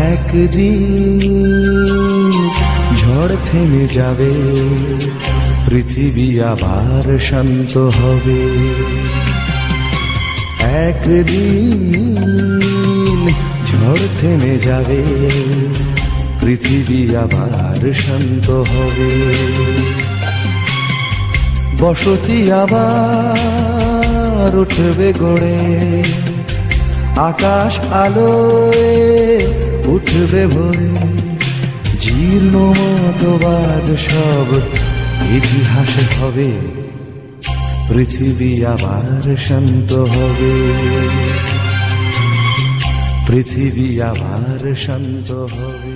একদিন ঝড় থেমে যাবে, পৃথিবী আবার শান্ত হবে। একদিন ঝড় থেমে যাবে, পৃথিবী আবার শান্ত হবে। বসতি আবার উঠবে গড়ে, আকাশ আলোয় উঠবে ভরে। জীর্ণ মতবাদ সব ইতিহাস হবে, পৃথিবী আবার শান্ত হবে। পৃথিবী আবার শান্ত হবে।